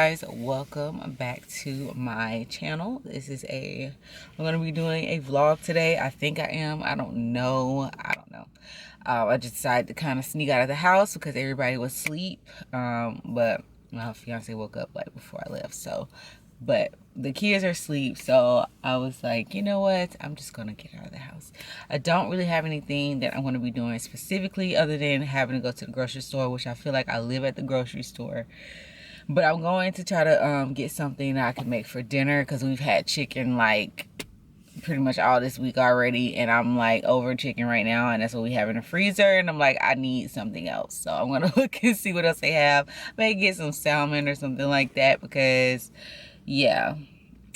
guys, welcome back to my channel. I'm gonna be doing a vlog today. I think I am. I don't know. I just decided to kind of sneak out of the house because everybody was asleep. But my fiance woke up like before I left, but the kids are asleep, so I was like, you know what, I'm just gonna get out of the house. I don't really have anything that I'm gonna be doing specifically other than having to go to the grocery store, which I feel like I live at the grocery store. But I'm going to try to get something that I can make for dinner because we've had chicken like pretty much all this week already, and I'm like over chicken right now, and that's what we have in the freezer, and I'm like, I need something else. So I'm gonna look and see what else they have. Maybe get some salmon or something like that because yeah,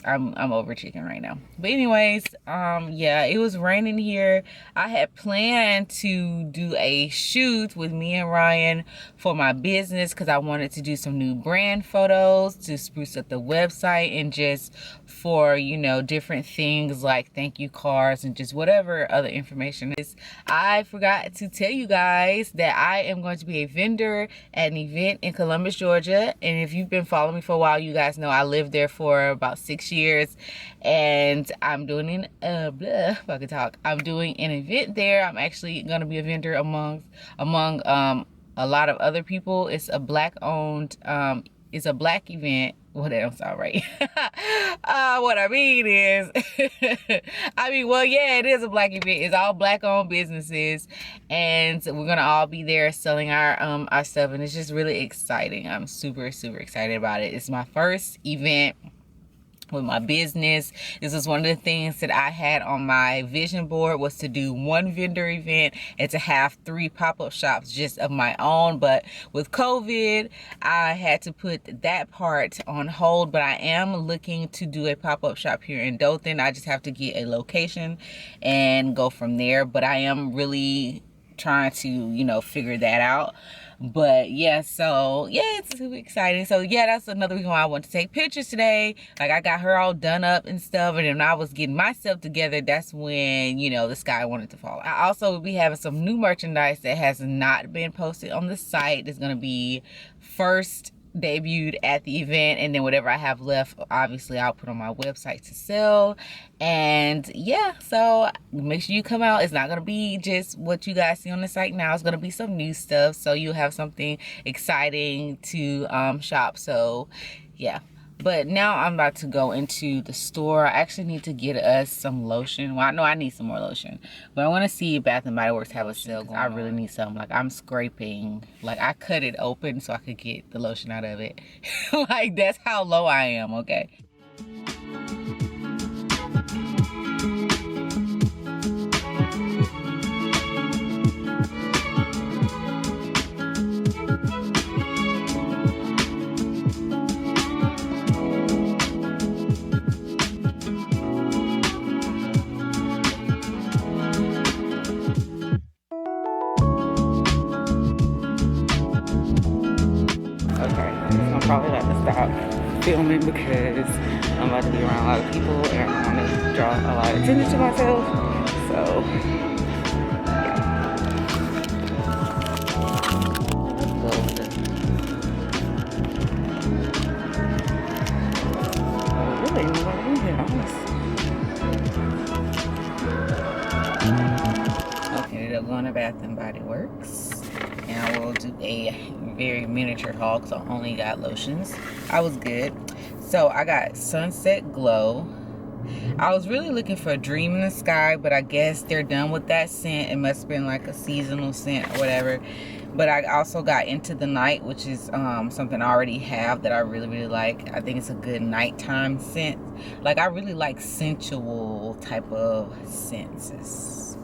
I'm over chicken right now. But anyways, yeah, it was raining here. I had planned to do a shoot with me and Ryan for my business because I wanted to do some new brand photos to spruce up the website and just for, you know, different things like thank you cards and just whatever other information is. I forgot to tell you guys that I am going to be a vendor at an event in Columbus, Georgia. And if you've been following me for a while, you guys know I lived there for about 6 years, and I'm doing I'm doing an event there. I'm actually going to be a vendor among a lot of other people. It's a black owned it's a black event. Well, that don't sound right. What I mean is, well, yeah, it is a black event. It's all black owned businesses, and we're gonna all be there selling our stuff, and it's just really exciting. I'm super excited about it. It's my first event with my business. This is one of the things that I had on my vision board, was to do one vendor event and to have 3 pop-up shops just of my own. But with COVID, I had to put that part on hold, but I am looking to do a pop-up shop here in Dothan. I just have to get a location and go from there, but I am really trying to, you know, figure that out. But yeah, so yeah, it's super exciting. So yeah, that's another reason why I want to take pictures today. Like, I got her all done up and stuff, and then I was getting myself together, that's when, you know, the sky wanted to fall. I also will be having some new merchandise that has not been posted on the site. It's gonna be first debuted at the event, and then whatever I have left, obviously I'll put on my website to sell. And yeah, so make sure you come out. It's not gonna be just what you guys see on the site now. It's gonna be some new stuff, so you'll have something exciting to shop. So yeah, but now I'm about to go into the store. I actually need to get us some lotion. Well, I know I need some more lotion, but I want to see if Bath and Body Works have a sale going on. I really need some. Like, I'm scraping, like I cut it open so I could get the lotion out of it. Like, that's how low I am, okay? Probably have to stop filming because I'm about to be around a lot of people and I want to draw a lot of attention to myself. So yeah. Really, nobody in here, honestly. Okay, ended up going to Bath and Body Works, and I will do a very miniature haul because I only got lotions. I was good. So I got Sunset Glow. I was really looking for a Dream in the Sky, but I guess they're done with that scent. It must have been like a seasonal scent or whatever. But I also got Into the Night, which is something I already have that I really like. I think it's a good nighttime scent. Like, I really like sensual type of scents.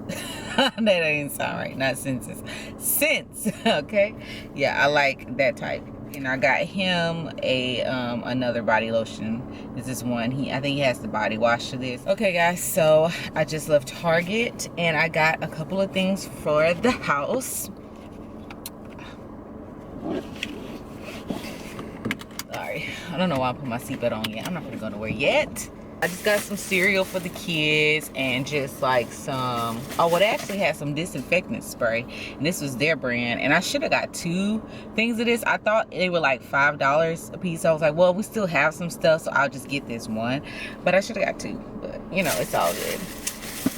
That didn't sound right. Not senses. Scents. Okay. Yeah, I like that type. And I got him a another body lotion. This is one. I think he has the body wash to this. Okay, guys. So I just left Target and I got a couple of things for the house. Sorry, I don't know why I put my seatbelt on yet. I'm not gonna go nowhere yet. I just got some cereal for the kids and just like some, oh, well, they actually had some disinfectant spray, and this was their brand, and I should have got 2 things of this. I thought they were like $5 a piece. So I was like, well, we still have some stuff, so I'll just get this one, but I should have got 2, but you know, it's all good.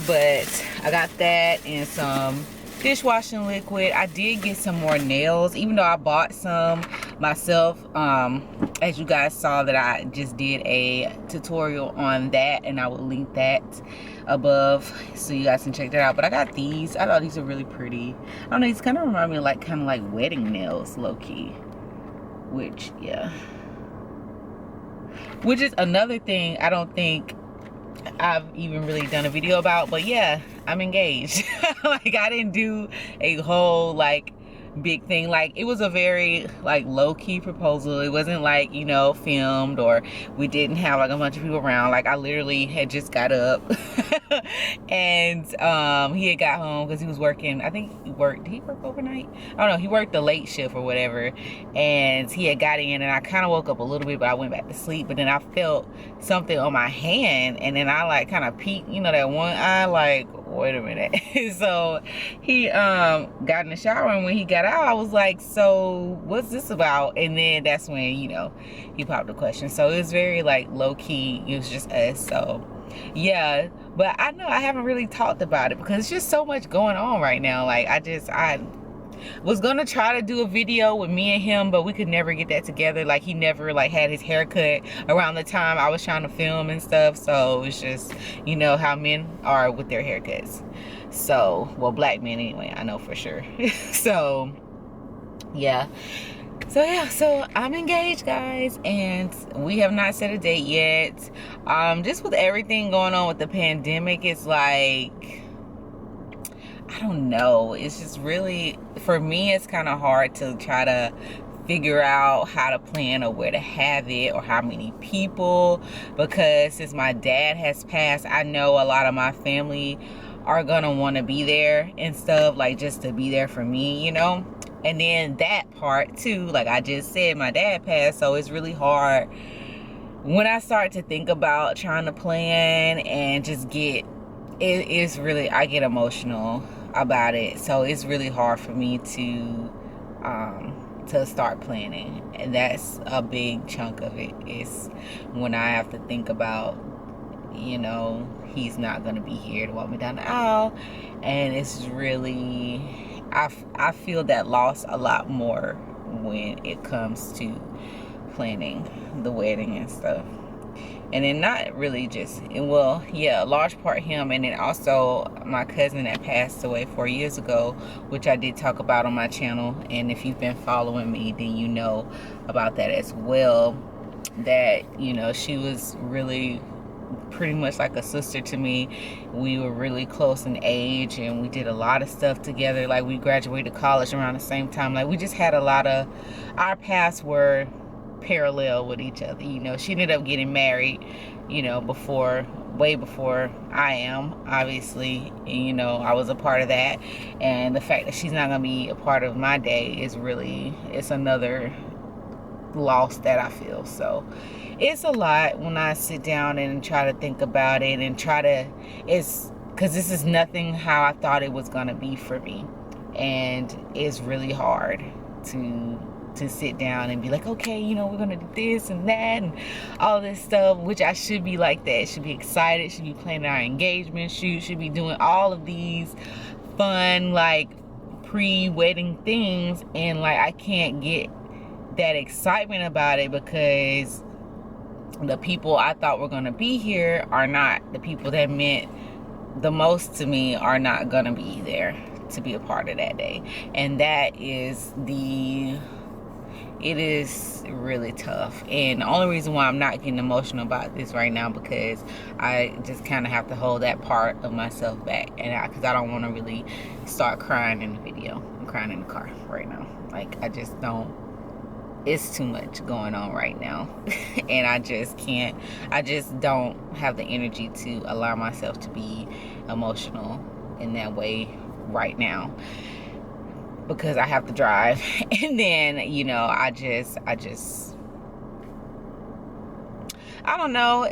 But I got that and some dishwashing liquid. I did get some more nails, even though I bought some myself. As you guys saw that I just did a tutorial on that, and I will link that above so you guys can check that out. But I got these. I thought these are really pretty. I don't know, these kind of remind me of like kind of like wedding nails, low-key, which, yeah, which is another thing I don't think I've even really done a video about. But yeah, I'm engaged. Like, I didn't do a whole like big thing. Like, it was a very like low-key proposal. It wasn't like, you know, filmed, or we didn't have like a bunch of people around. Like, I literally had just got up and he had got home because he was working. I think he worked, did he work overnight? I don't know, he worked the late shift or whatever, and he had got in, and I kind of woke up a little bit, but I went back to sleep. But then I felt something on my hand, and then I like kind of peeked, you know, that one eye, like, wait a minute. So he got in the shower, and when he got out, I was like, so what's this about? And then that's when, you know, he popped the question. So it was very like low-key. It was just us. So yeah, but I know I haven't really talked about it because it's just so much going on right now. Like, I was gonna try to do a video with me and him, but we could never get that together. Like, he never like had his haircut around the time I was trying to film and stuff. So it's just, you know how men are with their haircuts. So, well, black men anyway, I know for sure. So yeah, so I'm engaged, guys, and we have not set a date yet. Just with everything going on with the pandemic, it's like, I don't know, it's just really, for me, it's kind of hard to try to figure out how to plan or where to have it or how many people, because since my dad has passed, I know a lot of my family are gonna want to be there and stuff, like just to be there for me, you know. And then that part too, like I just said, my dad passed, so it's really hard when I start to think about trying to plan and just get, it is really, I get emotional about it. So it's really hard for me to start planning, and that's a big chunk of it, is when I have to think about, you know, he's not gonna be here to walk me down the aisle, and it's really, I feel that loss a lot more when it comes to planning the wedding and stuff. And then not really just, well, yeah, a large part him, and then also my cousin that passed away 4 years ago, which I did talk about on my channel. And if you've been following me, then you know about that as well, that, you know, she was really pretty much like a sister to me. We were really close in age, and we did a lot of stuff together. Like, we graduated college around the same time. Like, we just had a lot of, our paths were parallel with each other. You know, she ended up getting married, you know, way before I am, obviously. And, you know, I was a part of that, and the fact that she's not gonna be a part of my day is really, it's another loss that I feel. So it's a lot when I sit down and try to think about it, and try to, it's because this is nothing how I thought it was gonna be for me, and it's really hard to sit down and be like, okay, you know, we're gonna do this and that and all this stuff, which I should be like that, should be excited, should be planning our engagement shoot, should be doing all of these fun like pre-wedding things, and like I can't get that excitement about it because the people I thought were gonna be here are not, the people that meant the most to me are not gonna be there to be a part of that day. And that is it is really tough. And the only reason why I'm not getting emotional about this right now, because I just kind of have to hold that part of myself back, and because I don't want to really start crying in the video. I'm crying in the car right now. Like, I just don't, it's too much going on right now. And I just can't, I just don't have the energy to allow myself to be emotional in that way right now, because I have to drive. And then, you know, I don't know,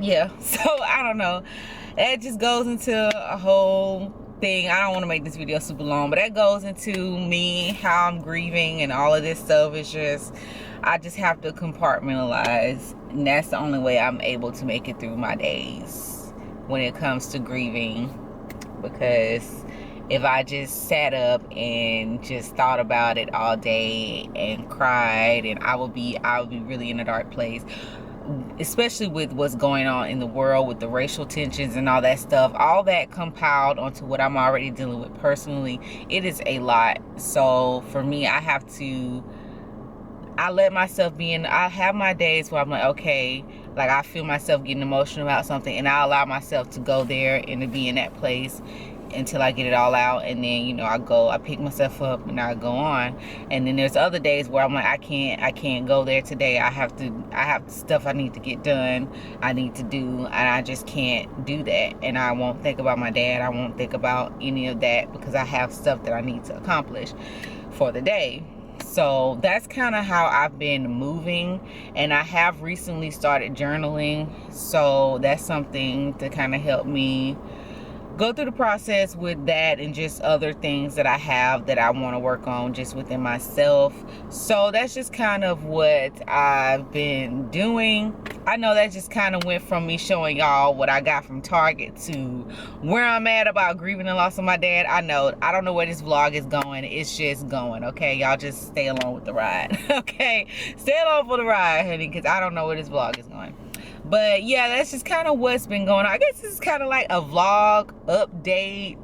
yeah. So I don't know. That just goes into a whole thing. I don't want to make this video super long, but that goes into me, how I'm grieving and all of this stuff. It's just, I just have to compartmentalize, and that's the only way I'm able to make it through my days when it comes to grieving. Because if I just sat up and just thought about it all day and cried, and I would be really in a dark place, especially with what's going on in the world with the racial tensions and all that stuff. All that compiled onto what I'm already dealing with personally, it is a lot. So for me, I let myself be in, I have my days where I'm like, okay, like I feel myself getting emotional about something, and I allow myself to go there and to be in that place until I get it all out. And then, you know, I pick myself up and I go on. And then there's other days where I'm like, I can't go there today. I have stuff I need to get done, I need to do, and I just can't do that. And I won't think about my dad, I won't think about any of that, because I have stuff that I need to accomplish for the day. So that's kind of how I've been moving, and I have recently started journaling, so that's something to kind of help me go through the process with that, and just other things that I have that I want to work on just within myself. So that's just kind of what I've been doing. I know that just kind of went from me showing y'all what I got from Target to where I'm at about grieving the loss of my dad. I don't know where this vlog is going. It's just going, okay? Y'all just stay along with the ride. Okay, stay along for the ride, honey, because I don't know where this vlog is going. But yeah, that's just kind of what's been going on. I guess this is kind of like a vlog update,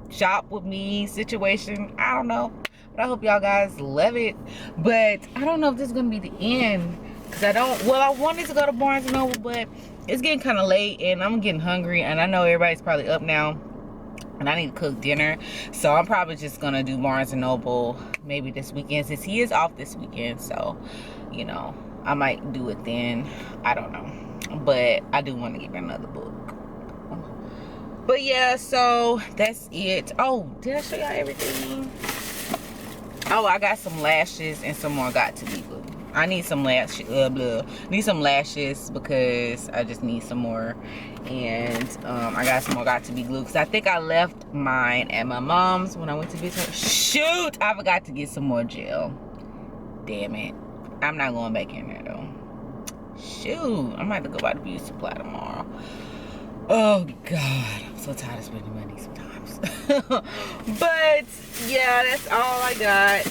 shop with me situation. I don't know, but I hope y'all guys love it. But I don't know if this is gonna be the end, because I wanted to go to Barnes & Noble, but it's getting kind of late and I'm getting hungry, and I know everybody's probably up now and I need to cook dinner. So I'm probably just gonna do Barnes & Noble maybe this weekend, since he is off this weekend. So, you know, I might do it then. I don't know, but I do want to get another book. But yeah, so that's it. Oh, did I show y'all everything? Oh, I got some lashes and some more got to be glue. I need some lashes, need some lashes, because I just need some more. And I got some more got to be glue, because I think I left mine at my mom's when I went to visit her. Shoot, I forgot to get some more gel. Damn it. I'm not going back in there though. Shoot, I might have to go buy the beauty supply tomorrow. Oh God, I'm so tired of spending money sometimes. But yeah, that's all I got.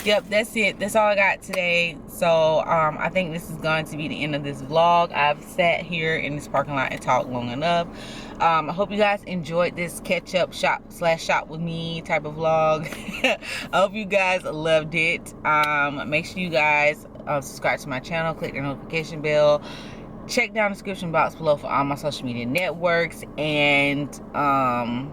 Yep, that's it. That's all I got today. So I think this is going to be the end of this vlog. I've sat here in this parking lot and talked long enough. I hope you guys enjoyed this catch up shop with me type of vlog. I hope you guys loved it. Make sure you guys subscribe to my channel, click the notification bell, check down the description box below for all my social media networks, and oh,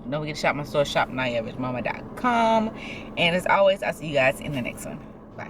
don't forget to shop my store, shopnayavichmama.com. And as always, I'll see you guys in the next one. Bye.